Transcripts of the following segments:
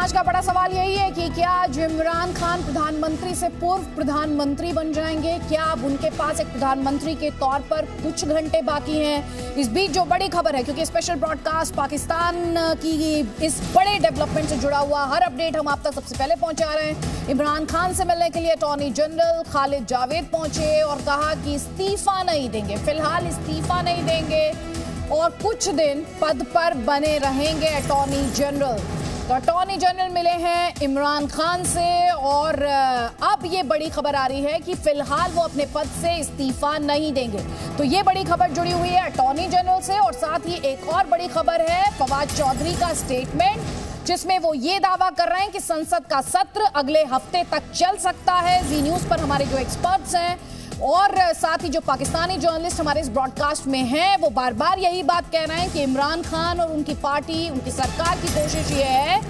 आज का बड़ा सवाल यही है कि क्या आज इमरान खान प्रधानमंत्री से पूर्व प्रधानमंत्री बन जाएंगे? क्या अब उनके पास एक प्रधानमंत्री के तौर पर कुछ घंटे बाकी हैं? इस बीच जो बड़ी खबर है, क्योंकि स्पेशल ब्रॉडकास्ट पाकिस्तान की इस बड़े डेवलपमेंट से जुड़ा हुआ हर अपडेट हम आप तक सबसे पहले पहुंचा रहे हैं। इमरान खान से मिलने के लिए अटॉर्नी जनरल खालिद जावेद पहुंचे और कहा कि इस्तीफा नहीं देंगे, फिलहाल इस्तीफा नहीं देंगे और कुछ दिन पद पर बने रहेंगे अटॉर्नी जनरल। तो अटॉर्नी जनरल मिले हैं इमरान खान से और अब ये बड़ी खबर आ रही है कि फिलहाल वो अपने पद से इस्तीफा नहीं देंगे। तो ये बड़ी खबर जुड़ी हुई है अटॉर्नी जनरल से और साथ ही एक और बड़ी खबर है फवाद चौधरी का स्टेटमेंट, जिसमें वो ये दावा कर रहे हैं कि संसद का सत्र अगले हफ्ते तक चल सकता है। जी न्यूज़ पर हमारे जो एक्सपर्ट्स हैं और साथ ही जो पाकिस्तानी जर्नलिस्ट हमारे इस ब्रॉडकास्ट में हैं, वो बार बार यही बात कह रहे हैं कि इमरान खान और उनकी पार्टी, उनकी सरकार की कोशिश ये है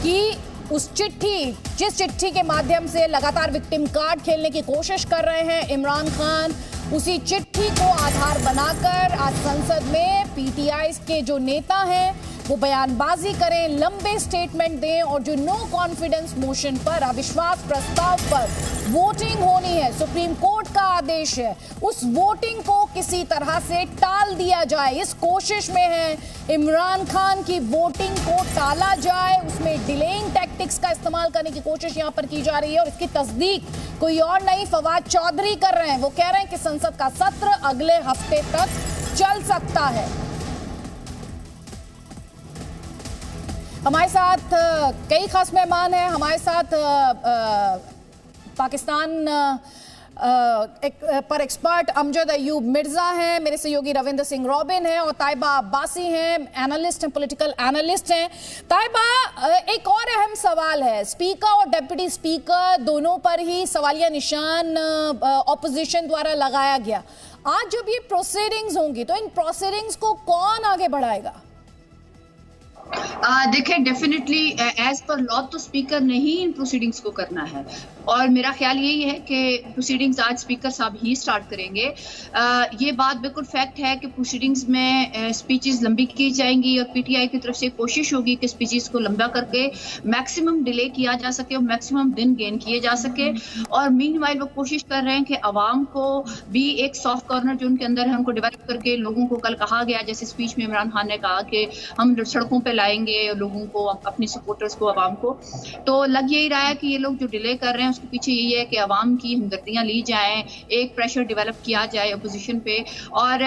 कि उस चिट्ठी, जिस चिट्ठी के माध्यम से लगातार विक्टिम कार्ड खेलने की कोशिश कर रहे हैं इमरान खान, उसी चिट्ठी को आधार बनाकर आज संसद में पीटीआई के जो नेता हैं वो बयानबाजी करें, लंबे स्टेटमेंट दें और जो नो कॉन्फिडेंस मोशन पर, अविश्वास प्रस्ताव पर वोटिंग होनी है, सुप्रीम कोर्ट का आदेश है, उस वोटिंग को किसी तरह से टाल दिया जाए। इस कोशिश में है इमरान खान की वोटिंग को टाला जाए, उसमें डिलेइंग टैक्टिक्स का इस्तेमाल करने की कोशिश यहां पर की जा रही है और इसकी तस्दीक कोई और नहीं फवाद चौधरी कर रहे हैं। वो कह रहे हैं कि संसद का सत्र अगले हफ्ते तक चल सकता है। हमारे साथ कई खास मेहमान हैं। हमारे साथ पाकिस्तान पर एक्सपर्ट अमजद अयूब मिर्जा हैं, मेरे सहयोगी रविंद्र सिंह रॉबिन हैं और ताइबा अब्बासी हैं, एनालिस्ट हैं, पॉलिटिकल एनालिस्ट हैं। ताइबा, एक और अहम सवाल है, स्पीकर और डिप्टी स्पीकर दोनों पर ही सवालिया निशान ऑपोजिशन द्वारा लगाया गया। आज जब ये प्रोसीडिंग्स होंगी तो इन प्रोसीडिंग्स को कौन आगे बढ़ाएगा? देखिए, डेफिनेटली एज पर लॉ तो स्पीकर ने ही इन प्रोसीडिंग्स को करना है और मेरा ख्याल यही है कि प्रोसीडिंग्स आज स्पीकर साहब ही स्टार्ट करेंगे। ये बात बिल्कुल फैक्ट है कि प्रोसीडिंग्स में स्पीचेस लंबी की जाएंगी और पीटीआई की तरफ से कोशिश होगी कि स्पीचेस को लंबा करके मैक्सिमम डिले किया जा सके और मैक्सिमम दिन गेन किए जा सके। और मीनवाइल वो कोशिश कर रहे हैं कि आवाम को भी एक सॉफ्ट कॉर्नर जो उनके अंदर है उनको डेवलप करके लोगों को, कल कहा गया जैसे स्पीच में इमरान खान ने कहा कि हम सड़कों पर लाएंगे लोगों को, अपनी सपोर्टर्स को, आवाम को। तो लग यही रहा है कि ये लोग जो डिले कर रहे हैं उसके पीछे यही है कि आवाम की हमदर्दियां ली जाएं, एक प्रेशर डेवलप किया जाए अपोजिशन पे। और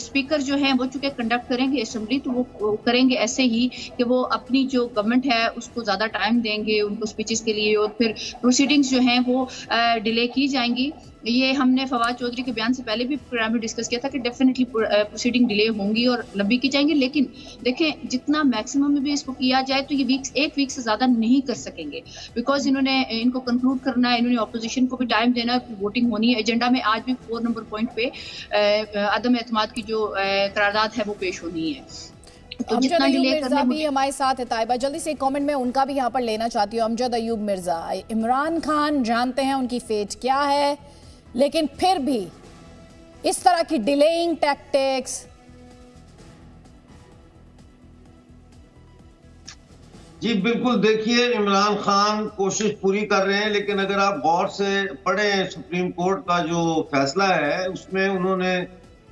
स्पीकर जो हैं वो चूंकि कंडक्ट करेंगे असेंबली, तो वो करेंगे ऐसे ही कि वो अपनी जो गवर्नमेंट है उसको ज़्यादा टाइम देंगे उनको स्पीचेस के लिए और फिर प्रोसीडिंग्स जो हैं वो डिले की जाएंगी। ये हमने फवाद चौधरी के बयान से पहले भी प्रोग्राम में डिस्कस किया था कि डेफिनेटली प्रोसीडिंग डिले होंगी और लंबी की जाएंगी, लेकिन देखें जितना मैक्सिमम में भी इसको किया जाए तो ये एक वीक से ज़्यादा नहीं कर सकेंगे, बिकॉज इनको कंक्लूड करना है, इन्होंने अपोजिशन को भी टाइम देना है, वोटिंग होनी है। एजेंडा में आज भी 4 नंबर पॉइंट पे अदम एतमाद की जो करारदाद है वो पेश होनी है। तो जितना डिले करना भी हमारे साथ है। ताइबा, जल्दी से एक कमेंट में उनका भी यहाँ पर लेना चाहती हूँ। अमजद अयूब मिर्जा, इमरान खान जानते हैं उनकी फेट क्या है, लेकिन फिर भी इस तरह की डिलेइंग टैक्टिक्स। जी बिल्कुल, देखिए इमरान खान कोशिश पूरी कर रहे हैं, लेकिन अगर आप गौर से पढ़ें सुप्रीम कोर्ट का जो फैसला है उसमें उन्होंने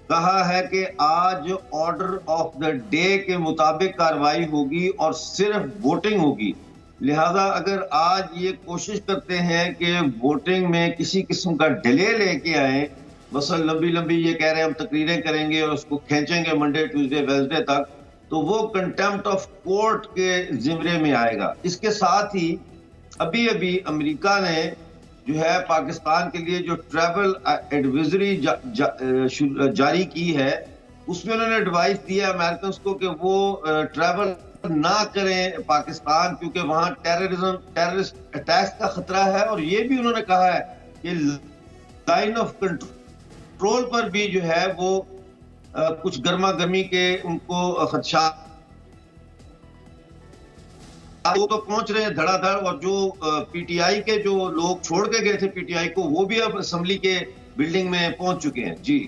कहा है कि आज ऑर्डर ऑफ द डे के मुताबिक कार्रवाई होगी और सिर्फ वोटिंग होगी। लिहाजा अगर आज ये कोशिश करते हैं कि वोटिंग में किसी किस्म का डिले लेके आए, मसलन लंबी लंबी ये कह रहे हैं हम तकरीरें करेंगे और उसको खींचेंगे मंडे ट्यूसडे वेडनेसडे तक, तो वो कंटेम्प्ट ऑफ कोर्ट के जिम्मे में आएगा। इसके साथ ही अभी अभी अमेरिका ने जो है पाकिस्तान के लिए जो ट्रैवल एडवाइजरी जारी की है, उसमें उन्होंने एडवाइस दिया अमेरिकन को कि वो ट्रैवल ना करें पाकिस्तान, क्योंकि वहां टेररिस्ट अटैक्स का खतरा है। और ये भी उन्होंने कहा है कि लाइन ऑफ कंट्रोल पर भी जो है वो कुछ गर्मा गर्मी के उनको खदशात वो तो पहुंच रहे हैं धड़ाधड़। और जो पीटीआई के जो लोग छोड़ के गए थे पीटीआई को, वो भी अब असेंबली के बिल्डिंग में पहुंच चुके हैं। जी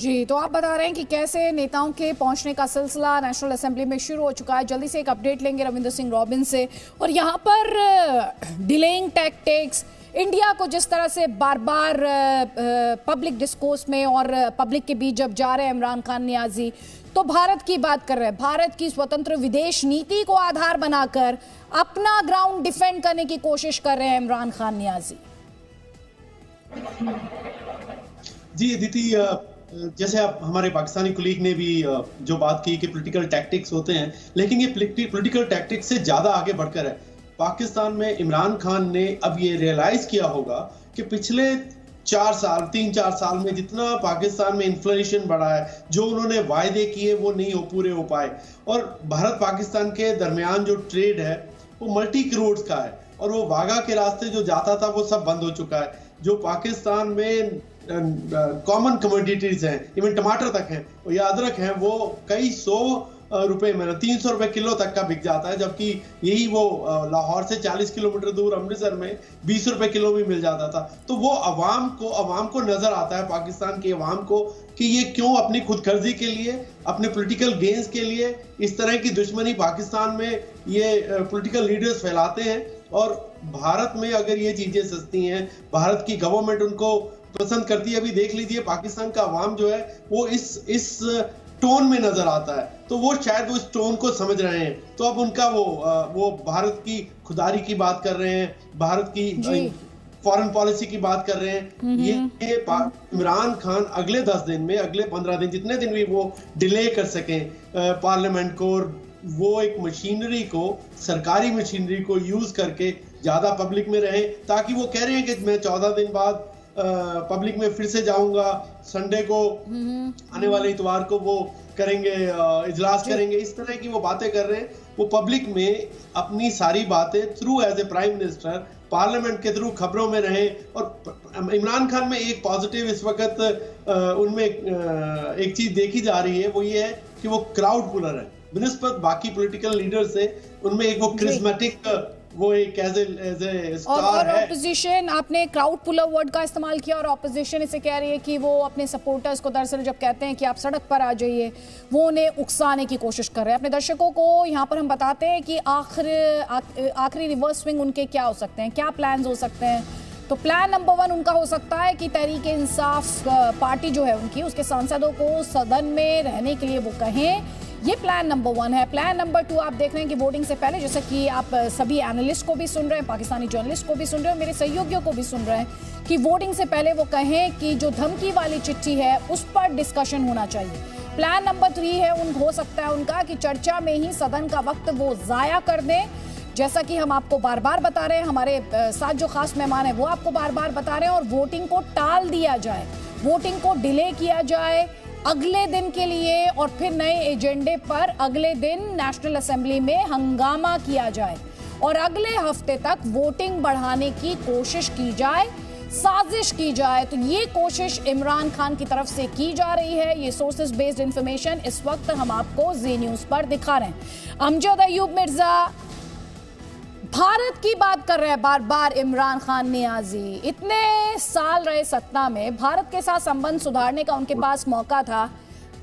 जी, तो आप बता रहे हैं कि कैसे नेताओं के पहुंचने का सिलसिला नेशनल असेंबली में शुरू हो चुका है। जल्दी से एक अपडेट लेंगे रविंद्र सिंह रॉबिन से। और यहाँ पर डिलेइंग टैक्टिक्स, इंडिया को जिस तरह से बार बार पब्लिक डिस्कोर्स में और पब्लिक के बीच जब जा रहे हैं इमरान खान नियाजी, तो भारत की बात कर रहे हैं, भारत की स्वतंत्र विदेश नीति को आधार बनाकर अपना ग्राउंड डिफेंड करने की कोशिश कर रहे हैं इमरान खान नियाजी। जी अदिति, जैसे आप हमारे पाकिस्तानी कुलीग ने भी जो बात की कि पॉलिटिकल टैक्टिक्स होते हैं, लेकिन ये पॉलिटिकल टैक्टिक्स से ज्यादा आगे बढ़कर है। पाकिस्तान में इमरान खान ने अब ये रियलाइज किया होगा कि पिछले 3-4 साल में जितना पाकिस्तान में इन्फ्लेशन बढ़ा है, जो उन्होंने वायदे किए वो नहीं पूरे हो पाए, और भारत पाकिस्तान के दरमियान जो ट्रेड है वो मल्टी करोड़ का है, और वो वाघा के रास्ते जो जाता था वो सब बंद हो चुका है। जो पाकिस्तान में कॉमन कमोडिटीज हैं, इवन टमाटर तक हैं या अदरक हैं, वो कई 100 रुपए में 300 रुपए किलो तक का बिक जाता है, जबकि यही वो लाहौर से 40 किलोमीटर दूर अमृतसर में 20 रुपए किलो भी मिल जाता था। तो वो अवाम को नजर आता है, पाकिस्तान के अवाम को, कि ये क्यों अपनी खुदगर्जी के लिए, अपने पॉलिटिकल गेन्स के लिए इस तरह की दुश्मनी पाकिस्तान में ये पॉलिटिकल लीडर्स फैलाते हैं। और भारत में अगर ये चीजें सस्ती हैं, भारत की गवर्नमेंट उनको पसंद करती है। अभी देख लीजिए पाकिस्तान का अवाम जो है वो इस टोन में नजर आता है, तो वो शायद वो इस टोन को समझ रहे हैं। तो अब उनका वो भारत की खुदारी की बात कर रहे हैं, भारत की फॉरेन पॉलिसी की बात कर रहे हैं। ये इमरान खान अगले 10 दिन में, अगले 15 दिन, जितने दिन भी वो डिले कर सकें पार्लियामेंट को, वो एक मशीनरी को, सरकारी मशीनरी को यूज करके ज्यादा पब्लिक में रहे, ताकि वो कह रहे हैं कि मैं 14 दिन बाद पब्लिक में फिर से जाऊंगा, संडे को आने वाले इतवार को वो करेंगे, इजलास करेंगे, इस तरह की वो बातें कर रहे हैं। वो पब्लिक में अपनी सारी बातें through as a prime minister parliament के थ्रू खबरों में रहे। और इमरान खान में एक पॉजिटिव इस वक्त उनमें एक चीज देखी जा रही है, वो ये है कि वो क्राउड पुलर है बिनिस्बत बाकी पॉलिटिकल लीडर से। उनमें एक वो क्रिस्मेटिक, वो एक एज ए स्टार है। ऑपोजिशन, आपने क्राउड पुलर वर्ड का इस्तेमाल किया, और ऑपोजिशन इसे कह रही है कि वो अपने सपोर्टर्स को दरअसल जब कहते हैं कि आप सड़क पर आ जाइए, वो उन्हें उकसाने की कोशिश कर रहे हैं। अपने दर्शकों को यहाँ पर हम बताते हैं कि आखिरी रिवर्स स्विंग उनके क्या हो सकते हैं, क्या प्लान्स हो सकते हैं। तो प्लान नंबर 1 उनका हो सकता है कि तहरीक-ए-इंसाफ पार्टी जो है उनकी, उसके सांसदों को सदन में रहने के लिए वो कहें। ये प्लान नंबर 1 है। प्लान नंबर 2 आप देख रहे हैं कि वोटिंग से पहले, जैसा कि आप सभी एनालिस्ट को भी सुन रहे हैं, पाकिस्तानी जर्नलिस्ट को भी सुन रहे हैं, मेरे सहयोगियों को भी सुन रहे हैं, कि वोटिंग से पहले वो कहें कि जो धमकी वाली चिट्ठी है उस पर डिस्कशन होना चाहिए। प्लान नंबर 3 है, हो सकता है उनका कि चर्चा में ही सदन का वक्त वो ज़ाया कर दें। जैसा कि हम आपको बार बार बता रहे हैं, हमारे साथ जो खास मेहमान है वो आपको बार बार बता रहे हैं, और वोटिंग को टाल दिया जाए, वोटिंग को डिले किया जाए अगले दिन के लिए, और फिर नए एजेंडे पर अगले दिन नेशनल असेंबली में हंगामा किया जाए, और अगले हफ्ते तक वोटिंग बढ़ाने की कोशिश की जाए, साजिश की जाए। तो ये कोशिश इमरान खान की तरफ से की जा रही है। ये सोर्सेस बेस्ड इंफॉर्मेशन इस वक्त हम आपको जी न्यूज पर दिखा रहे हैं। अमजद अयूब मिर्जा, भारत की बात कर रहे हैं बार बार इमरान खान नियाजी। इतने साल रहे सत्ता में, भारत के साथ संबंध सुधारने का उनके पास मौका था।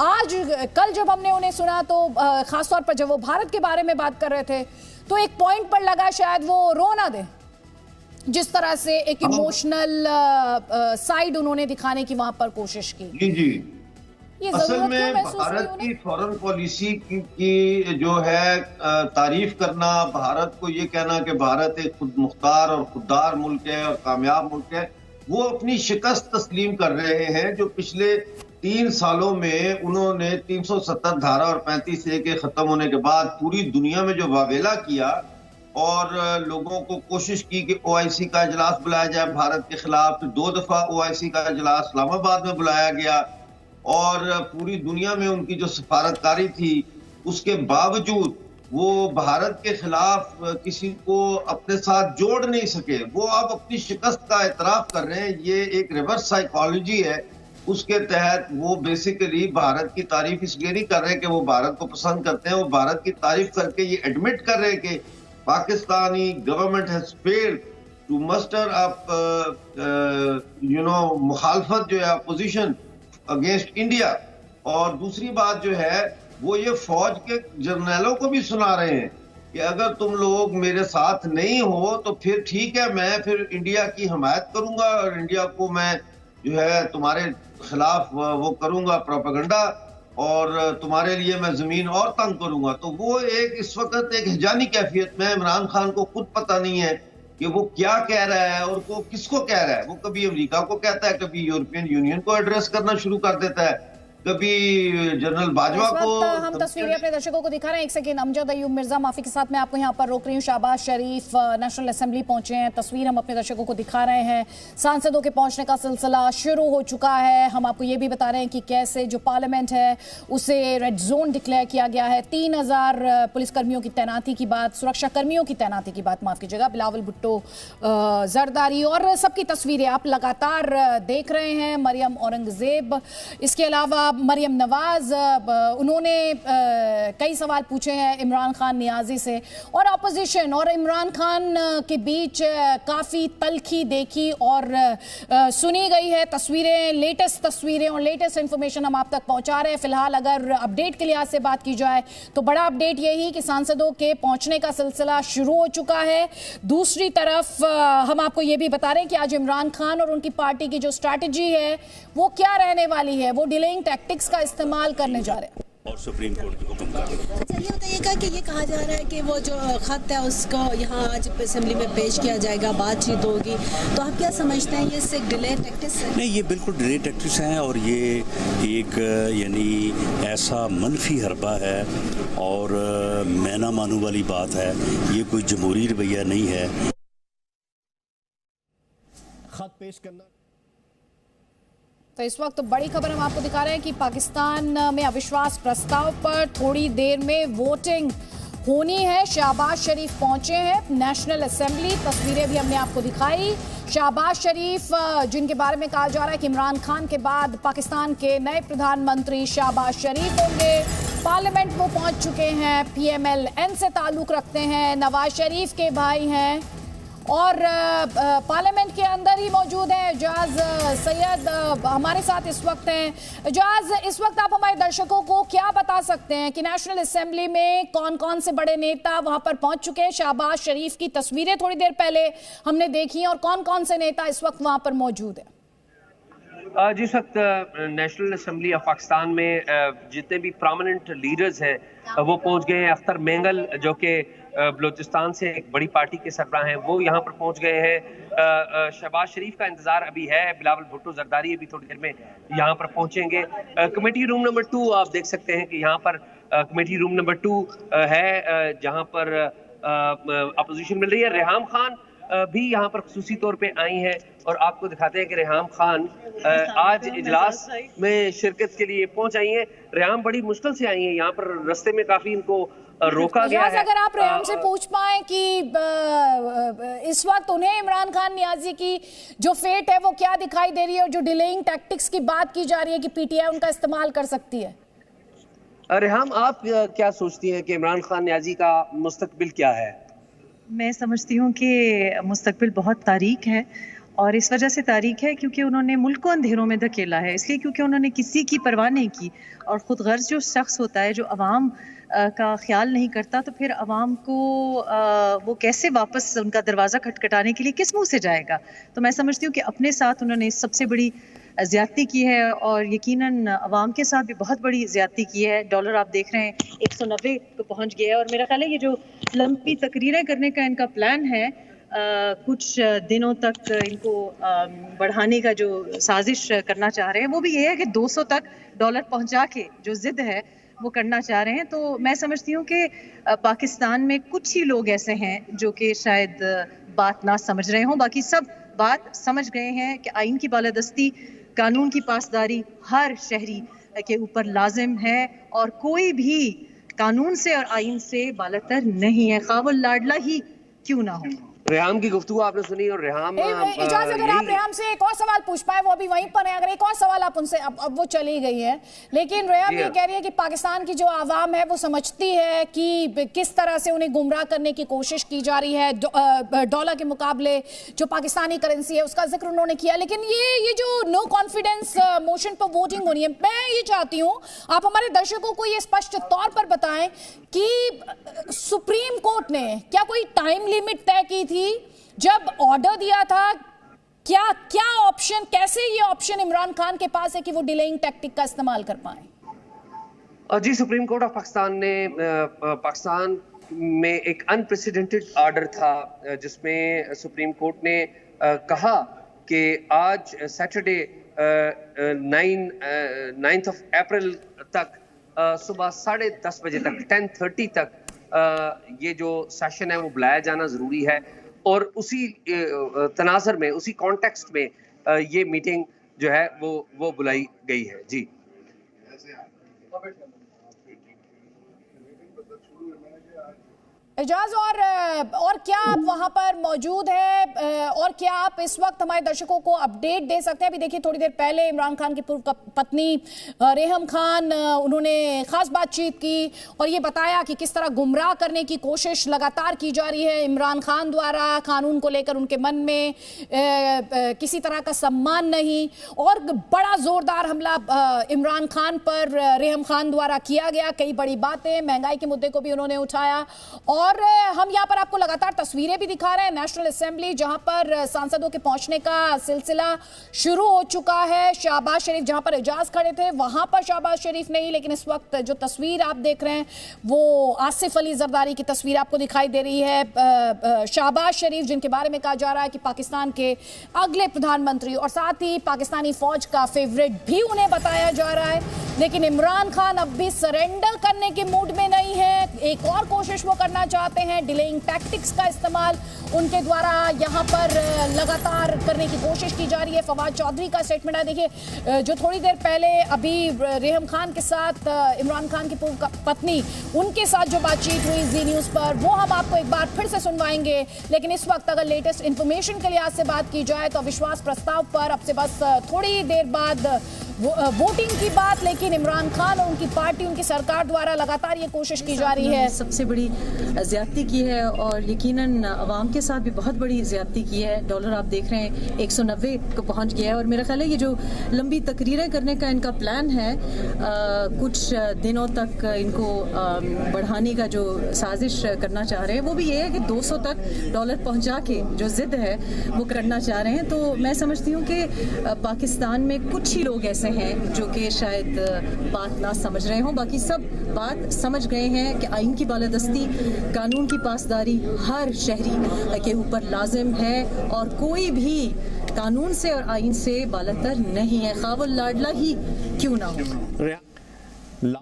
आज कल जब हमने उन्हें सुना, तो खासतौर पर जब वो भारत के बारे में बात कर रहे थे, तो एक पॉइंट पर लगा शायद वो रो ना दे, जिस तरह से एक इमोशनल साइड उन्होंने दिखाने की वहां पर कोशिश की। जी असल में भारत की फॉरेन पॉलिसी की जो है तारीफ करना, भारत को ये कहना कि भारत एक खुद मुख्तार और खुददार मुल्क है और कामयाब मुल्क है, वो अपनी शिकस्त तस्लीम कर रहे हैं। जो पिछले 3 सालों में उन्होंने 370 धारा और 35A के खत्म होने के बाद पूरी दुनिया में जो वावेला किया, और लोगों को कोशिश की कि OIC का इजलास बुलाया जाए भारत के खिलाफ। 2 दफा OIC का इजलास इस्लामाबाद में बुलाया गया, और पूरी दुनिया में उनकी जो सफारतकारी थी, उसके बावजूद वो भारत के खिलाफ किसी को अपने साथ जोड़ नहीं सके। वो अब अपनी शिकस्त का एतराफ कर रहे हैं। ये एक रिवर्स साइकोलॉजी है, उसके तहत वो बेसिकली भारत की तारीफ इसलिए नहीं कर रहे कि वो भारत को पसंद करते हैं, वो भारत की तारीफ करके ये एडमिट कर रहे हैं कि Pakistani government has failed to muster up मुखालफत जो है, अपोजिशन अगेंस्ट इंडिया। और दूसरी बात जो है वो ये फौज के जर्नैलों को भी सुना रहे हैं कि अगर तुम लोग मेरे साथ नहीं हो तो फिर ठीक है, मैं फिर इंडिया की हमायत करूंगा और इंडिया को मैं जो है तुम्हारे खिलाफ वो करूंगा प्रोपेगेंडा, और तुम्हारे लिए मैं जमीन और तंग करूंगा। तो वो एक इस वक्त एक हिजानी कैफियत में इमरान खान को खुद पता नहीं है कि वो क्या कह रहा है और वो किसको कह रहा है। वो कभी अमेरिका को कहता है, कभी यूरोपियन यूनियन को एड्रेस करना शुरू कर देता है, कभी जनरल बाजवा को। हम तस्वीरें अपने दर्शकों को दिखा रहे हैं। एक सेकेंड, अमजद अयूब मिर्जा माफी के साथ मैं आपको यहाँ पर रोक रही हूँ। शहबाज शरीफ नेशनल असेंबली पहुंचे हैं, तस्वीर हम अपने दर्शकों को दिखा रहे हैं। सांसदों के पहुंचने का सिलसिला शुरू हो चुका है। हम आपको ये भी बता रहे हैं कि कैसे जो पार्लियामेंट है उसे रेड जोन डिक्लेयर किया गया है। 3000 पुलिसकर्मियों की तैनाती की बात, सुरक्षा कर्मियों की तैनाती की बात, माफ कीजिएगा, बिलावल भुट्टो, जरदारी और सबकी तस्वीरें आप लगातार देख रहे हैं। मरियम औरंगजेब, इसके अलावा मरियम नवाज, उन्होंने कई सवाल पूछे हैं इमरान खान नियाजी से। और अपोजिशन और इमरान खान के बीच काफ़ी तल्खी देखी और सुनी गई है। तस्वीरें, लेटेस्ट तस्वीरें और लेटेस्ट इंफॉर्मेशन हम आप तक पहुंचा रहे हैं। फिलहाल अगर अपडेट के लिहाज से बात की जाए तो बड़ा अपडेट यही कि सांसदों के पहुंचने का सिलसिला शुरू हो चुका है। दूसरी तरफ हम आपको ये भी बता रहे हैं कि आज इमरान खान और उनकी पार्टी की जो स्ट्रैटेजी है वो क्या रहने वाली है। वो डिलेइंग टैक्टिक्स का इस्तेमाल करने जा रहे हैं और सुप्रीम कोर्ट के हुक्म का। अच्छा, ये बताइएगा कि ये कहा जा रहा है कि वो जो खत है उसको यहाँ आज असेंबली में पेश किया जाएगा, बातचीत होगी, तो आप क्या समझते हैं, ये इससे डिले टैक्टिक्स है? नहीं, ये बिल्कुल डिले टैक्टिक्स हैं और ये एक यानी ऐसा मनफी हरबा है और मैना मानू वाली बात है। ये कोई जमहूरी रवैया नहीं है। खत पेश करना। तो इस वक्त बड़ी खबर हम आपको दिखा रहे हैं कि पाकिस्तान में अविश्वास प्रस्ताव पर थोड़ी देर में वोटिंग होनी है। शहबाज शरीफ पहुंचे हैं नेशनल असेंबली, तस्वीरें भी हमने आपको दिखाई। शहबाज शरीफ, जिनके बारे में कहा जा रहा है कि इमरान खान के बाद पाकिस्तान के नए प्रधानमंत्री शहबाज शरीफ होंगे, पार्लियामेंट में पहुंच चुके हैं, PMLN से ताल्लुक रखते हैं, नवाज शरीफ के भाई हैं और पार्लियामेंट के अंदर ही मौजूद हैं। एजाज सैयद हमारे साथ इस वक्त हैं। एजाज, इस वक्त आप हमारे दर्शकों को क्या बता सकते हैं कि नेशनल असेंबली में कौन कौन से बड़े नेता वहां पर पहुंच चुके हैं? शहबाज शरीफ की तस्वीरें थोड़ी देर पहले हमने देखी और कौन कौन से नेता इस वक्त वहां पर मौजूद हैं? जिस वक्त नेशनल असेंबली ऑफ पाकिस्तान में जितने भी प्रोमिनेंट लीडर्स हैं वो पहुंच गए हैं। अख्तर मेंगल जो कि बलूचिस्तान से एक बड़ी पार्टी के सरबराह हैं वो यहाँ पर पहुंच गए हैं। शहबाज शरीफ का इंतजार अभी है। बिलावल भुट्टो जरदारी अभी थोड़ी देर में यहाँ पर पहुंचेंगे। कमेटी रूम नंबर 2 आप देख सकते हैं कि यहाँ पर कमेटी रूम नंबर 2 है जहाँ पर अपोजिशन मिल रही है। रेहाम खान भी यहाँ पर खुसूसी तौर पे आई हैं और आपको दिखाते हैं कि रेहाम खान आज इजलास में शिरकत के लिए पहुंच आई हैं। रेहाम बड़ी मुश्किल से आई हैं यहाँ पर, रास्ते में काफी इनको रोका गया है। अगर आप रेहाम से पूछ पाएं कि इस वक्त उन्हें इमरान खान नियाजी की जो फेट है वो क्या दिखाई दे रही है और जो डिलेइंग टैक्टिक्स की बात की जा रही है कि PTI उनका इस्तेमाल कर सकती है। रेहाम, आप क्या सोचती हैं कि इमरान खान नियाजी का मुस्तकबिल क्या है? मैं समझती हूँ कि मुस्तकबिल बहुत तारीक है और इस वजह से तारीक है क्योंकि उन्होंने मुल्क को अंधेरों में धकेला है, इसलिए क्योंकि उन्होंने किसी की परवाह नहीं की। और ख़ुद गर्ज जो शख्स होता है जो अवाम का ख्याल नहीं करता तो फिर अवाम को वो कैसे वापस उनका दरवाज़ा खटखटाने के लिए किस मुँह से जाएगा। तो मैं समझती हूँ कि अपने साथ उन्होंने सबसे बड़ी ज़्यादती की है और यकीनन अवाम के साथ भी बहुत बड़ी ज़्यादती की है। डॉलर आप देख रहे हैं 190 पे पहुँच गया है और मेरा ख्याल है ये जो लंबी तकरीरें करने का इनका प्लान है, कुछ दिनों तक इनको बढ़ाने का जो साजिश करना चाह रहे हैं वो भी ये है कि 200 तक डॉलर पहुँचा के जो ज़िद है वो करना चाह रहे हैं। तो मैं समझती हूँ कि पाकिस्तान में कुछ ही लोग ऐसे हैं जो कि शायद बात ना समझ रहे हों, बाकी सब बात समझ गए हैं कि आइन की बालादस्ती, कानून की पासदारी हर शहरी के ऊपर लाजिम है और कोई भी कानून से और आइन से बालातर नहीं है, ख्वाह वो लाडला ही क्यों ना हो। रेहाम की गुफ्तगू आपने सुनी और रेहाम इजाज़ अगर आप रेहाम से एक और सवाल पूछ पाए, वो अभी वहीं पर है, अगर एक और सवाल आप उनसे, अब वो चली गई है, लेकिन रेहाम ये कह रही है कि पाकिस्तान की जो आवाम है वो समझती है कि किस तरह से उन्हें गुमराह करने की कोशिश की जा रही है, डॉलर के मुकाबले जो पाकिस्तानी करेंसी है उसका जिक्र उन्होंने किया। लेकिन ये जो नो कॉन्फिडेंस मोशन पर वोटिंग होनी है, मैं ये चाहती हूँ आप हमारे दर्शकों को ये स्पष्ट तौर पर बताएं कि सुप्रीम कोर्ट ने क्या कोई टाइम लिमिट तय की थी जब ऑर्डर दिया था? क्या ऑप्शन, कैसे ये ऑप्शन इमरान खान के पास है कि वो डिलेइंग टैक्टिक का इस्तेमाल कर पाए? जी, सुप्रीम कोर्ट ऑफ पाकिस्तान ने पाकिस्तान में एक अनप्रेसिडेंटेड ऑर्डर था जिसमें सुप्रीम कोर्ट ने कहा कि आज सैटरडे 9 अप्रैल तक सुबह 10:30 बजे तक 10:30 तक ये जो सेशन है वो बुलाया जाना जरूरी है, और उसी तनाज़र में, उसी कॉन्टेक्स्ट में ये मीटिंग जो है वो बुलाई गई है। जी, एजाज, और क्या आप वहां पर मौजूद है और क्या आप इस वक्त हमारे दर्शकों को अपडेट दे सकते हैं? अभी देखिए थोड़ी देर पहले इमरान खान की पूर्व पत्नी रेहम खान, उन्होंने खास बातचीत की और ये बताया कि किस तरह गुमराह करने की कोशिश लगातार की जा रही है इमरान खान द्वारा, कानून को लेकर उनके मन में किसी तरह का सम्मान नहीं, और बड़ा जोरदार हमला इमरान खान पर रेहम खान द्वारा किया गया। कई बड़ी बातें, महंगाई के मुद्दे को भी उन्होंने उठाया, और हम यहाँ पर आपको लगातार तस्वीरें भी दिखा रहे हैं नेशनल असेंबली जहां पर सांसदों के पहुंचने का सिलसिला शुरू हो चुका है। शहबाज शरीफ, जहां पर एजाज खड़े थे वहां पर शहबाज शरीफ नहीं, लेकिन इस वक्त जो तस्वीर आप देख रहे हैं वो आसिफ अली जरदारी की तस्वीर आपको दिखाई दे रही है। शहबाज शरीफ जिनके बारे में कहा जा रहा है कि पाकिस्तान के अगले प्रधानमंत्री, और साथ ही पाकिस्तानी फौज का फेवरेट भी उन्हें बताया जा रहा है। लेकिन इमरान खान अब भी सरेंडर करने के मूड में नहीं है, एक और कोशिश वो करना चाहते हैं, डिलेइंग टैक्टिक्स का इस्तेमाल उनके द्वारा यहाँ पर लगातार करने की कोशिश की जा रही है। फवाद चौधरी का स्टेटमेंट है, देखिए, जो थोड़ी देर पहले अभी रेहम खान के साथ इमरान खान की पूर्व पत्नी, उनके साथ जो बातचीत हुई जी न्यूज़ पर, वो हम आपको एक बार फिर से सुनवाएंगे। लेकिन इस वक्त अगर लेटेस्ट इंफॉर्मेशन के लिहाज से बात की जाए तो अविश्वास प्रस्ताव पर अब से बस थोड़ी देर बाद वोटिंग की बात, लेकिन इमरान खान और उनकी पार्टी, उनकी सरकार द्वारा लगातार ये कोशिश की जा रही है। सबसे बड़ी ज्यादती की है और यकीनन अवाम के साथ भी बहुत बड़ी ज्यादती की है। डॉलर आप देख रहे हैं 190 को पहुंच गया है, और मेरा ख्याल है ये जो लंबी तकरीरें करने का इनका प्लान है, कुछ दिनों तक इनको बढ़ाने का जो साजिश करना चाह रहे हैं, वो भी ये है कि 200 तक डॉलर पहुंचा के जो जिद है वो करना चाह रहे हैं। तो मैं समझती हूँ कि पाकिस्तान में कुछ ही लोग ऐसे हैं जो कि शायद बात ना समझ रहे हों, बाकी सब बात समझ गए हैं कि आइन की बालादस्ती, कानून की पासदारी हर शहरी के ऊपर लाजिम है, और कोई भी कानून से और आइन से बालातर नहीं है, ख्वाह वो लाडला ही क्यों ना हो।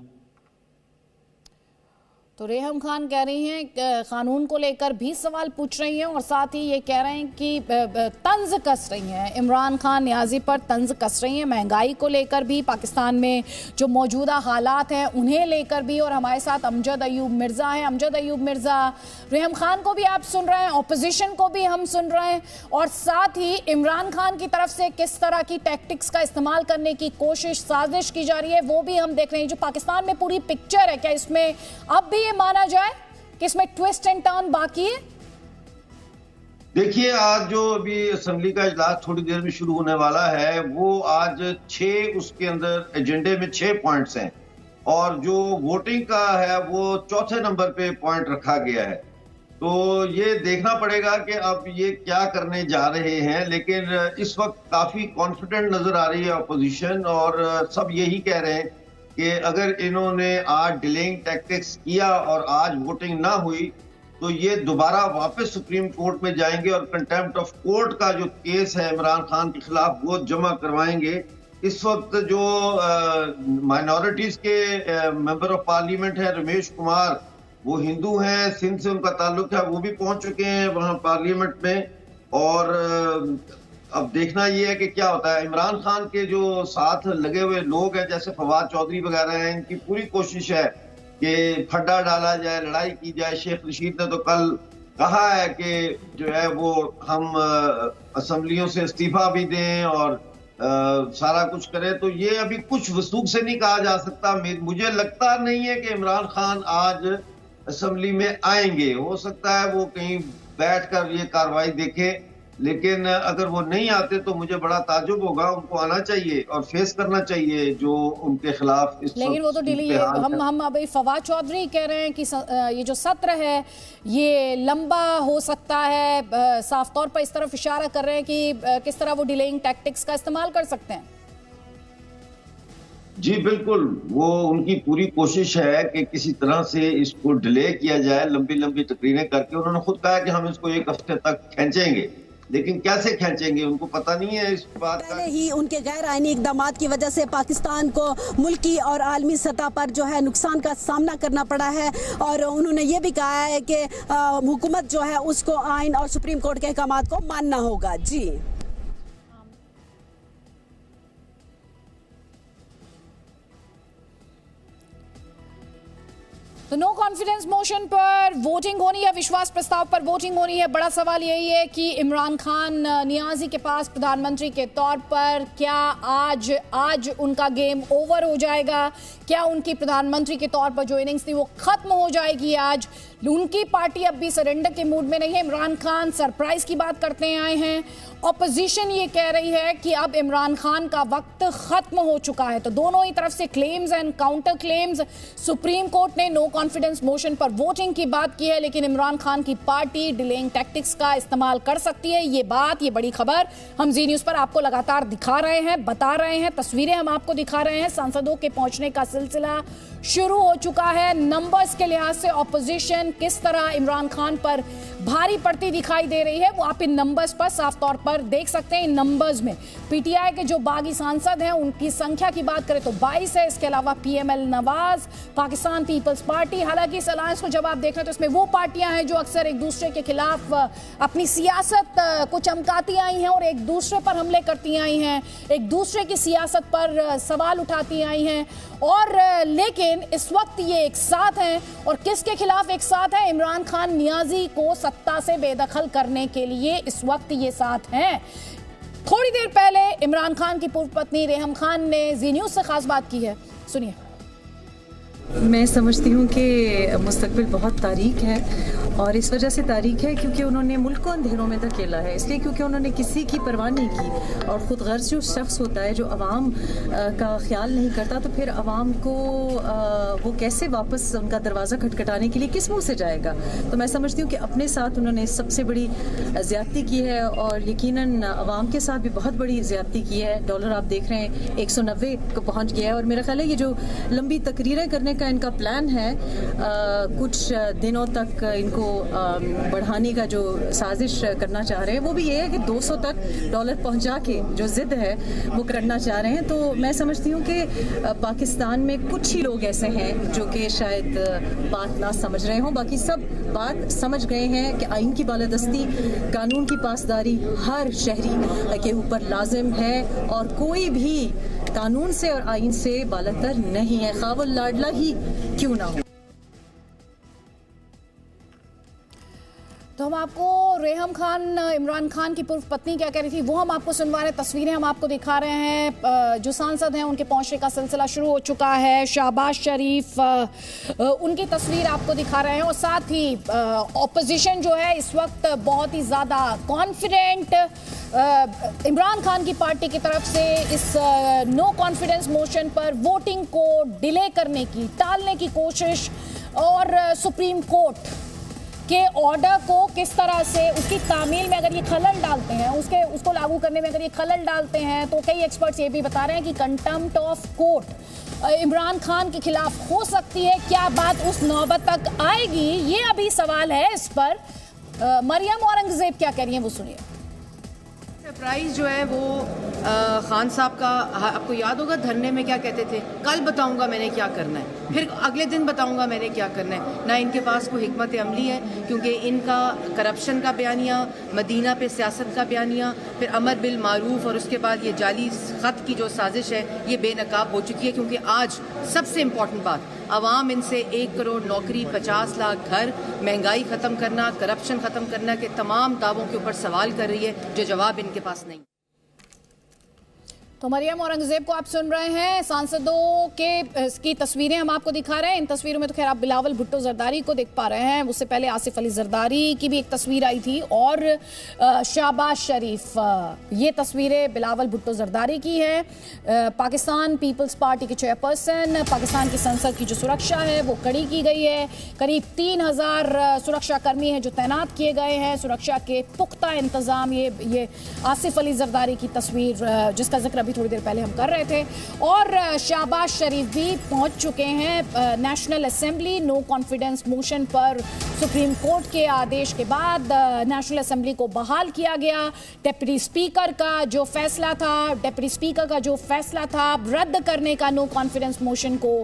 तो रेहम खान कह रही हैं, कानून को लेकर भी सवाल पूछ रही हैं, और साथ ही ये कह रहे हैं कि तंज कस रही हैं, इमरान खान न्याजी पर तंज कस रही हैं, महंगाई को लेकर भी, पाकिस्तान में जो मौजूदा हालात हैं उन्हें लेकर भी। और हमारे साथ अमजद अयूब मिर्ज़ा हैं। अमजद अयूब मिर्ज़ा, रेहम खान को भी आप सुन रहे हैं, ऑपोजिशन को भी हम सुन रहे हैं, और साथ ही इमरान खान की तरफ से किस तरह की टैक्टिक्स का इस्तेमाल करने की कोशिश, साजिश की जा रही है, वो भी हम देख रहे हैं। जो पाकिस्तान में पूरी पिक्चर है, क्या इसमें अब भी ये माना जाए कि इसमें ट्विस्ट एंड टर्न बाकी है? देखिए, आज जो अभी असेंबली का इजलास थोड़ी देर में शुरू होने वाला है, वो आज 6 उसके अंदर एजेंडे में 6 पॉइंट्स हैं, और जो वोटिंग का है वो 4थे नंबर पे पॉइंट रखा गया है। तो ये देखना पड़ेगा कि अब ये क्या करने जा रहे हैं, लेकिन इस वक्त काफी कॉन्फिडेंट नजर आ रही है अपोजिशन, और सब यही कह रहे हैं कि अगर इन्होंने आज डिलेइंग टैक्टिक्स किया और आज वोटिंग ना हुई तो ये दोबारा वापस सुप्रीम कोर्ट में जाएंगे और कंटेम्प्ट ऑफ कोर्ट का जो केस है इमरान खान के खिलाफ वो जमा करवाएंगे। इस वक्त जो माइनॉरिटीज के मेंबर ऑफ पार्लियामेंट है रमेश कुमार, वो हिंदू हैं, सिंध से उनका ताल्लुक है, वो भी पहुंच चुके हैं वहां पार्लियामेंट में। और अब देखना ये है कि क्या होता है। इमरान खान के जो साथ लगे हुए लोग हैं जैसे फवाद चौधरी वगैरह हैं, इनकी पूरी कोशिश है कि फड्डा डाला जाए, लड़ाई की जाए। शेख रशीद ने तो कल कहा है कि जो है वो हम असेंबलियों से इस्तीफा भी दें और सारा कुछ करें, तो ये अभी कुछ वसूख से नहीं कहा जा सकता। मुझे लगता नहीं है कि इमरान खान आज असेंबली में आएंगे। हो सकता है वो कहीं बैठकर ये कार्रवाई देखें, लेकिन अगर वो नहीं आते तो मुझे बड़ा ताजुब होगा। उनको आना चाहिए और फेस करना चाहिए जो उनके खिलाफ इस लेकिन वो तो डिले, हम अभी फवाद चौधरी कह रहे हैं कि ये जो सत्र है ये लंबा हो सकता है। साफ तौर पर इस तरफ इशारा कर रहे हैं कि किस तरह वो डिलेइंग टैक्टिक्स का इस्तेमाल कर सकते हैं। जी बिल्कुल, वो उनकी पूरी कोशिश है कि किसी तरह से इसको डिले किया जाए, लंबी लंबी तकरीरें करके। उन्होंने खुद कहा कि हम इसको 1 हफ्ते तक खींचेंगे, लेकिन कैसे खींचेंगे उनको पता नहीं है इस बात का। पहले ही उनके गैर आईनी इकदामात की वजह से पाकिस्तान को मुल्की और आलमी सतह पर जो है नुकसान का सामना करना पड़ा है, और उन्होंने ये भी कहा है कि हुकूमत जो है उसको आइन और सुप्रीम कोर्ट के अहकामात को मानना होगा। जी तो नो कॉन्फिडेंस मोशन पर वोटिंग होनी है, विश्वास प्रस्ताव पर वोटिंग होनी है। बड़ा सवाल यही है कि इमरान खान नियाजी के पास प्रधानमंत्री के तौर पर क्या आज उनका गेम ओवर हो जाएगा? क्या उनकी प्रधानमंत्री के तौर पर जो इनिंग्स थी वो खत्म हो जाएगी आज? उनकी पार्टी अब भी सरेंडर के मूड में नहीं है। इमरान खान सरप्राइज की बात करते आए हैं। ऑपोजिशन ये कह रही है कि अब इमरान खान का वक्त खत्म हो चुका है। तो दोनों ही तरफ से claims and counter claims. Supreme court ने नो कॉन्फिडेंस मोशन पर वोटिंग की बात की है, लेकिन इमरान खान की पार्टी डिलेइंग टैक्टिक्स का इस्तेमाल कर सकती है। ये बड़ी खबर हम जी न्यूज पर आपको लगातार दिखा रहे हैं, बता रहे हैं, तस्वीरें हम आपको दिखा रहे हैं। सांसदों के पहुंचने का सिलसिला शुरू हो चुका है। नंबर्स के लिहाज से ऑपोजिशन किस तरह इमरान खान पर भारी पड़ती दिखाई दे रही है वो आप इन नंबर्स पर साफ तौर पर देख सकते हैं। इन नंबर्स में पीटीआई के जो बागी सांसद हैं उनकी संख्या की बात करें तो 22 है। इसके अलावा PML Nawaz, Pakistan peoples party. हालांकि इस अलायंस को जब आप देख रहे हैं तो इसमें वो पार्टियां हैं जो अक्सर एक दूसरे के खिलाफ अपनी सियासत को चमकाती आई हैं और एक दूसरे पर हमले करती आई हैं, एक दूसरे की सियासत पर सवाल उठाती आई हैं। और लेकिन इस वक्त ये एक साथ हैं, और किसके खिलाफ एक साथ है? इमरान खान नियाजी को सत्ता से बेदखल करने के लिए इस वक्त ये साथ हैं। थोड़ी देर पहले इमरान खान की पूर्व पत्नी रेहम खान ने जी न्यूज से खास बात की है, सुनिए। मैं समझती हूँ कि मुस्तकबिल बहुत तारीक है, और इस वजह से तारीक है क्योंकि उन्होंने मुल्क को अंधेरों में धकेला है। इसलिए क्योंकि उन्होंने किसी की परवाह नहीं की, और ख़ुद गर्ज जो शख्स होता है जो अवाम का ख्याल नहीं करता, तो फिर अवाम को वो कैसे वापस उनका दरवाज़ा खटखटाने के लिए किस मुँह से जाएगा? तो मैं समझती हूँ कि अपने साथ उन्होंने सबसे बड़ी ज़्यादती की है, और यकीनन अवाम के साथ भी बहुत बड़ी ज़्यादती की है। डॉलर आप देख रहे हैं 190 को पहुँच गया है, और मेरा ख्याल है ये जो लंबी तकरीरें करने का इनका प्लान है, कुछ दिनों तक इनको बढ़ाने का जो साजिश करना चाह रहे हैं, वो भी ये है कि 200 तक डॉलर पहुंचा के जो जिद है वो करना चाह रहे हैं। तो मैं समझती हूँ कि पाकिस्तान में कुछ ही लोग ऐसे हैं जो कि शायद बात ना समझ रहे हों, बाकी सब बात समझ गए हैं कि आइन की बालादस्ती, कानून की पासदारी हर शहरी के ऊपर लाजिम है, और कोई भी कानून से और आइन से बालातर नहीं है, ख्वाह वो लाडला ही क्यों ना हो। तो हम आपको रेहम खान, इमरान खान की पूर्व पत्नी क्या कह रही थी वो हम आपको सुनवा रहे हैं, तस्वीरें हम आपको दिखा रहे हैं। जो सांसद हैं उनके पहुंचने का सिलसिला शुरू हो चुका है। शहबाज शरीफ उनकी तस्वीर आपको दिखा रहे हैं, और साथ ही ऑपोजिशन जो है इस वक्त बहुत ही ज़्यादा कॉन्फिडेंट इमरान खान की पार्टी की तरफ से इस नो कॉन्फिडेंस मोशन पर वोटिंग को डिले करने की, टालने की कोशिश, और सुप्रीम कोर्ट के ऑर्डर को किस तरह से उसकी तामील में अगर ये खलल डालते हैं, उसको लागू करने में अगर ये खलल डालते हैं, तो कई एक्सपर्ट्स ये भी बता रहे हैं कि contempt of court Imran Khan के खिलाफ हो सकती है। क्या बात उस नौबत तक आएगी, ये अभी सवाल है। इस पर मरियम औरंगजेब क्या कह रही हैं वो सुनिए। सरप्राइज जो है वो खान साहब का, आपको याद होगा धरने में क्या कहते थे, कल बताऊंगा मैंने क्या करना है, फिर अगले दिन बताऊंगा मैंने क्या करना है। ना इनके पास कोई हिकमत अमली है, क्योंकि इनका करप्शन का बयानिया, मदीना पे सियासत का बयानिया, फिर अमर बिल मारूफ, और उसके बाद ये जाली ख़त की जो साजिश है ये बेनकाब हो चुकी है। क्योंकि आज सबसे इम्पॉर्टेंट बात, आवाम इनसे 1 करोड़ नौकरी, 50 लाख घर, महंगाई ख़त्म करना, करप्शन ख़त्म करना के तमाम दावों के ऊपर सवाल कर रही है जो जवाब इनके पास नहीं। तो मरियम औरंगजेब को आप सुन रहे हैं, सांसदों की तस्वीरें हम आपको दिखा रहे हैं। इन तस्वीरों में तो खैर आप बिलावल भुट्टो जरदारी को देख पा रहे हैं, उससे पहले आसिफ अली जरदारी की भी एक तस्वीर आई थी और शहबाज शरीफ। ये तस्वीरें बिलावल भुट्टो जरदारी की है। पाकिस्तान पीपल्स पार्टी के चेयरपर्सन, पाकिस्तान की संसद की जो सुरक्षा है वो कड़ी की गई है। करीब 3000 सुरक्षा कर्मी हैं जो तैनात किए गए हैं, सुरक्षा के पुख्ता इंतजाम। ये आसिफ अली जरदारी की तस्वीर जिसका जिक्र अभी थोड़ी देर पहले हम कर रहे थे। और शहबाज शरीफ भी पहुंच चुके हैं national assembly. No confidence motion पर सुप्रीम कोर्ट के आदेश के बाद नेशनल असेंबली को बहाल किया गया। डिप्टी स्पीकर का जो फैसला था रद्द करने का नो कॉन्फिडेंस मोशन को,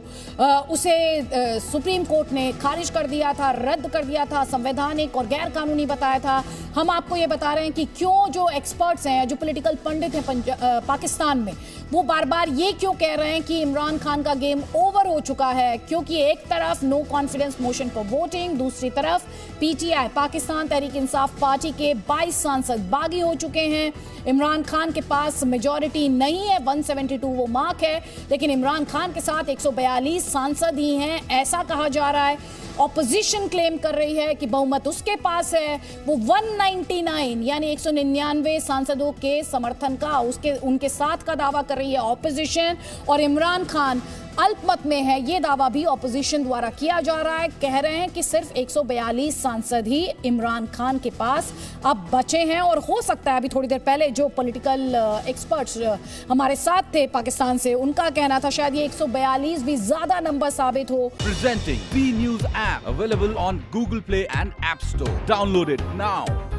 उसे सुप्रीम कोर्ट ने खारिज कर दिया था, रद्द कर दिया था, संवैधानिक और गैर कानूनी बताया था। हम आपको ये बता रहे हैं कि क्यों जो एक्सपर्ट्स हैं, जो पॉलिटिकल पंडित हैं पाकिस्तान में, वो बार बार ये क्यों कह रहे हैं कि इमरान खान का गेम ओवर हो चुका है। क्योंकि एक तरफ नो कॉन्फिडेंस मोशन पर वोटिंग, दूसरी तरफ पीटीआई पाकिस्तान तहरीक इंसाफ पार्टी के 22 सांसद बागी हो चुके हैं। इमरान खान के पास मेजॉरिटी नहीं है, 172 वो मार्क है, लेकिन इमरान खान के साथ 142 सांसद ही हैं, ऐसा कहा जा रहा है। ऑपोजिशन क्लेम कर रही है कि बहुमत उसके पास है। वो 199 यानी 199 सांसदों के समर्थन का उनके साथ का दावा कर रही है ऑपोजिशन, और इमरान खान अल्पमत में है, ये दावा भी ऑपोजिशन द्वारा किया जा रहा है। कह रहे हैं कि सिर्फ 142 सांसद ही इमरान खान के पास अब बचे हैं। और हो सकता है अभी थोड़ी देर पहले जो पॉलिटिकल एक्सपर्ट्स हमारे साथ थे पाकिस्तान से, उनका कहना था शायद ये 142 भी ज्यादा नंबर साबित हो। Presenting B News app available on Google Play and App Store. Download it now.